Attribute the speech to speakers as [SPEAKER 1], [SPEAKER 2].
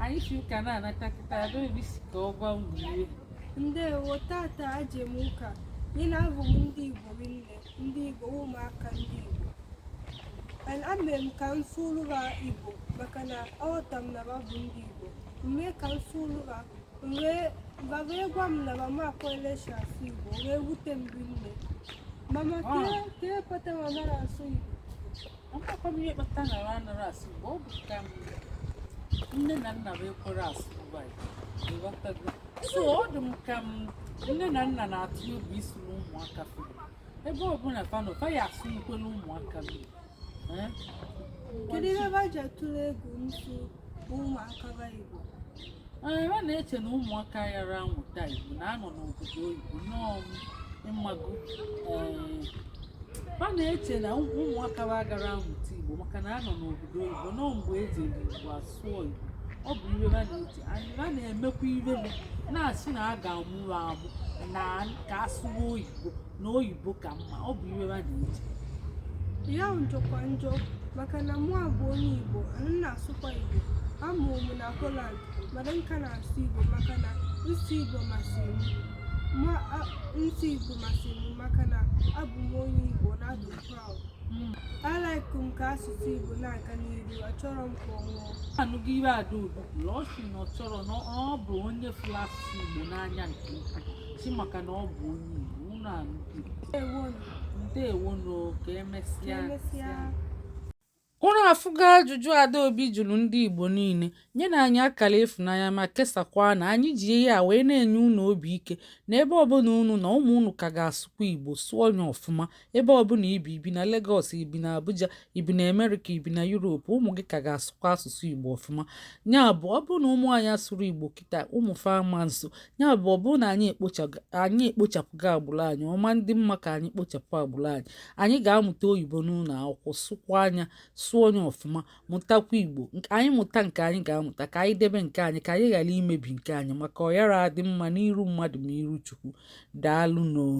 [SPEAKER 1] anyị si ụka na-anata kịta adaobi si ka ọ gwa ụmụ iwe
[SPEAKER 2] Ndewo tata ajem ụka ị na-abụ ndị Igbo nne ndị Igbo ụmụaka ndị Igbo amere m ka m sụrụ ha Igbo maka na aghọta m na ha bụ ndị Igbo mee ka m sụrụ ha wee gwa m na mama akwụkwọ si asụ Igbo wee wute m nne mama kee kpata ma mara asụ Igbo
[SPEAKER 1] ọmakwa m ihe kpata na ha anaghị asụ Igbo ọ bụ ka nne na nna wee kwere asụ Igbo so ọ dị m ka nne na nna na-atụ obi isi n'ụmụaka fere ebe ọbụla fa ya asụ nkwele ụmụaka
[SPEAKER 2] kedu ihe ha ji atụrụ egwu nso ụmụaka ha Igbo
[SPEAKER 1] ha na-eche na ụmụaka yara amụta Igbo na-anọ n'obodo oyibo n'ọmụmago ha na-eche na ụmụaka ha gara amụta Igbo maka na anọ n'obodo oyibo nọọ mgbe ejere Igbo asụọ Igbo ọ bụ iwe ha na-eche ha na-emekwa iwele na-asị na a ga-amụrụ amụ na ka asụwa oyibo na oyibo ka mma ọ bụ iwe ha na-eche
[SPEAKER 2] ya njọkwa njọ maka na mụ abụ onye Igbo anyị na-asụkwa Igbo amụrụ m na Holland mana nka na-asụ Igbo maka na nsụ Igbo masịrị m maka na abụ m onye Igbo na adụ proud alaịkụ m ka asụsụ Igbo na-aga n'ihu achọrọ m ka ọ nwụọ
[SPEAKER 1] anụghị iwe Adaobi kwuru ọ sị na ọ chọrọ na ọ bụ onye fụrụ asụsụ Igbo n'anya nke ukwuu si maka na ọ bụ onye Igbo unu anụghị ndewonu ka emesịa unu afụgo ajụjụ Adaobi jụrụ ndị Igbo niile nye na anyị akara ịfụnanya ma kesakwa na anyị ji ihe a wee na-enye unu obi ike na ebe ọbụla unu na ụmụ unu ka ga-asụkwa Igbo sụọ onye ọfụma ebe ọbụla ibi na Lagos ibi na Abuja ibi na America ibi na Europe ụmụ gị ka ga-asụkwa asụsụ Igbo ọfụma nya bụ ọ bụrụ na ụmụ anyị asụrụ Igbo kịta ụmụ fama nso nya bụ ọ bụrụ na anyị ekpochapụgo agbụrụ anyị ọma ndị mma ka anyị kpochapụ agbụrụ anyị ga-amụta oyibo n'ụlọ akwụkwọ sụkwa anya sụọ onye ọfụma mụtakwa Igbo anyị mụta nke anyị ga-amụta ka anyị debe nke anyị ka anyị ghara imebi nke anyị maka ọ yara adị mma n'iru mmadụ ma iru Chukwu daalụ noo